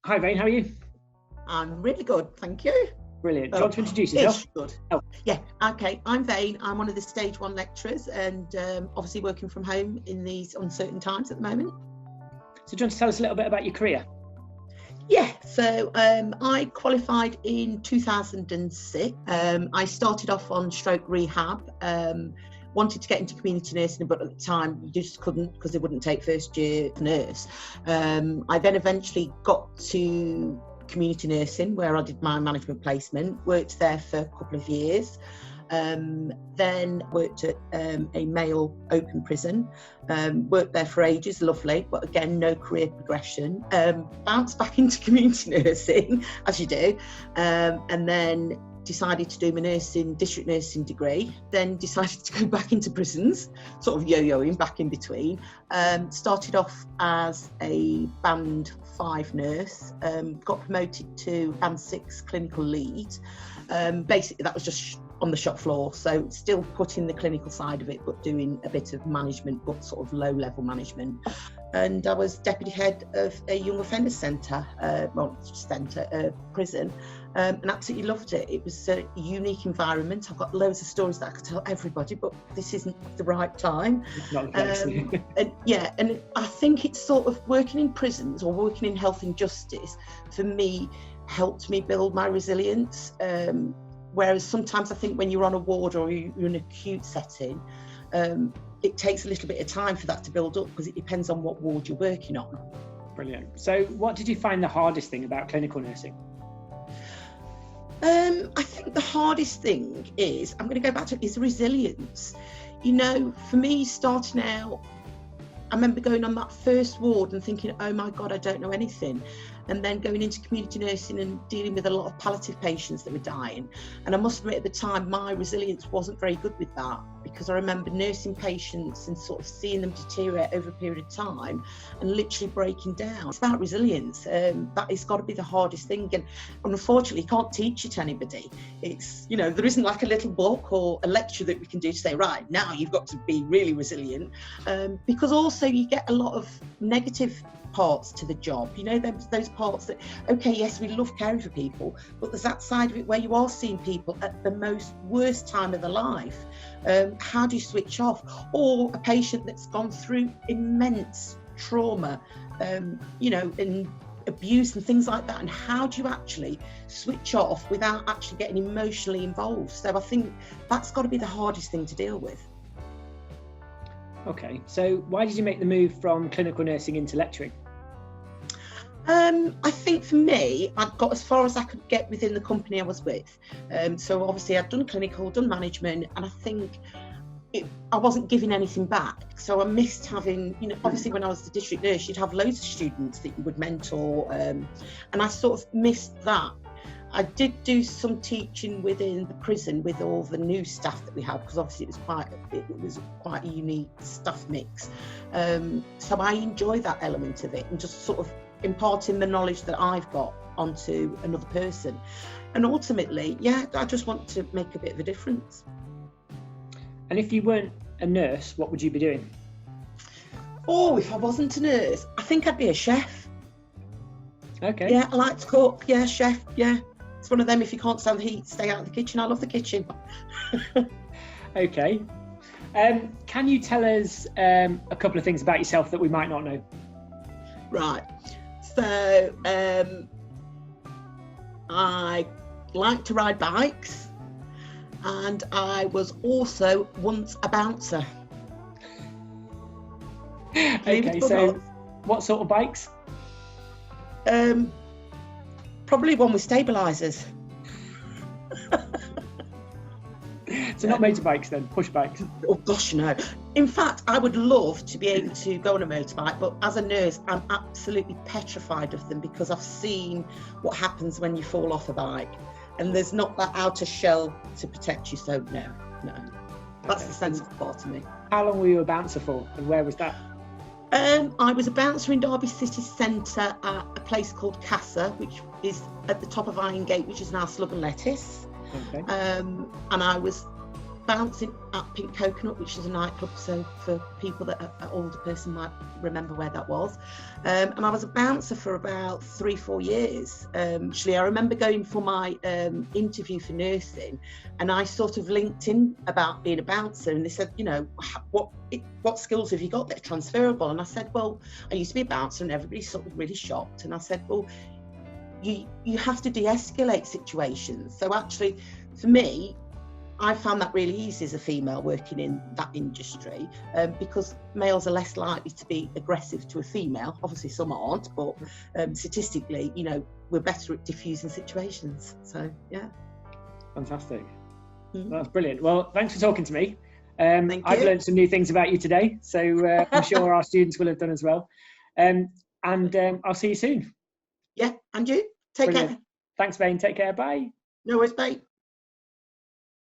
Hi, Vane, how are you? I'm really good, thank you. Brilliant. Do you want to introduce yourself? Good. Oh. Yeah, okay. I'm Vane. I'm one of the Stage 1 lecturers and obviously working from home in these uncertain times at the moment. So do you want to tell us a little bit about your career? Yeah, so I qualified in 2006. I started off on stroke rehab. Wanted to get into community nursing, but at the time you just couldn't because they wouldn't take first year nurse. I then eventually got to community nursing where I did my management placement, worked there for a couple of years, then worked at a male open prison, worked there for ages, lovely, but again no career progression. Bounced back into community nursing as you do, and then decided to do my district nursing degree, then decided to go back into prisons, sort of yo-yoing back in between. Started off as a band 5 nurse, got promoted to band 6 clinical lead. Basically that was just on the shop floor, so still putting the clinical side of it but doing a bit of management, but sort of low level management. And I was deputy head of a young offender centre, prison, and absolutely loved it. It was a unique environment. I've got loads of stories that I could tell everybody, but this isn't the right time. Not the place. And I think it's sort of working in prisons or working in health and justice for me helped me build my resilience. Whereas sometimes I think when you're on a ward or you're in an acute setting, it takes a little bit of time for that to build up because it depends on what ward you're working on. Brilliant. So what did you find the hardest thing about clinical nursing? I think the hardest thing is, I'm going to go back to, is resilience. You know, for me starting out, I remember going on that first ward and thinking, oh my God, I don't know anything. And then going into community nursing and dealing with a lot of palliative patients that were dying. And I must admit at the time, my resilience wasn't very good with that, because I remember nursing patients and sort of seeing them deteriorate over a period of time and literally breaking down. It's about resilience. That has got to be the hardest thing. And unfortunately, you can't teach it to anybody. It's, you know, there isn't like a little book or a lecture that we can do to say, right, now you've got to be really resilient. Because also you get a lot of negative parts to the job, you know, those parts that, okay, yes, we love caring for people, but there's that side of it where you are seeing people at the most worst time of their life. How do you switch off? Or a patient that's gone through immense trauma, you know, and abuse and things like that, and how do you actually switch off without actually getting emotionally involved? So I think that's got to be the hardest thing to deal with. Okay, so why did you make the move from clinical nursing into lecturing? I think for me, I'd got as far as I could get within the company I was with. So obviously I'd done clinical, done management, and I think I wasn't giving anything back. So I missed having, you know, obviously when I was the district nurse, you'd have loads of students that you would mentor, and I sort of missed that. I did do some teaching within the prison with all the new staff that we had, because obviously it was quite a unique staff mix. So I enjoy that element of it and just sort of imparting the knowledge that I've got onto another person. And ultimately, yeah, I just want to make a bit of a difference. And if you weren't a nurse, what would you be doing? Oh, if I wasn't a nurse, I think I'd be a chef. Okay. Yeah, I like to cook. Yeah, chef. Yeah. It's one of them, if you can't stand the heat, stay out of the kitchen. I love the kitchen. Okay. Can you tell us a couple of things about yourself that we might not know? Right. So, I like to ride bikes, and I was also once a bouncer. Okay, so what sort of bikes? Probably one with stabilisers. So not motorbikes then, push bikes? Oh gosh, no. In fact, I would love to be able to go on a motorbike, but as a nurse, I'm absolutely petrified of them because I've seen what happens when you fall off a bike, and there's not that outer shell to protect you, so no. That's the sensible part of me. How long were you a bouncer for, and where was that? I was a bouncer in Derby City Centre at a place called Casa, which is at the top of Iron Gate, which is now Slug and Lettuce. Okay. And I was bouncing at Pink Coconut, which is a nightclub, so for people that are older person might remember where that was. And I was a bouncer for about 3-4 years. Actually, I remember going for my interview for nursing, and I sort of linked in about being a bouncer, and they said, you know, what skills have you got that are transferable? And I said, well, I used to be a bouncer, and everybody's sort of really shocked. And I said, well, you have to de-escalate situations. So actually, for me, I found that really easy as a female working in that industry, because males are less likely to be aggressive to a female. Obviously some aren't, but statistically, you know, we're better at diffusing situations. So yeah. Fantastic. Mm-hmm. That's brilliant. Well, thanks for talking to me. Thank you. I've learned some new things about you today, so I'm sure our students will have done as well. And I'll see you soon. Yeah, and you take Brilliant. care. Thanks, Vane. Take care. Bye. No worries, bye.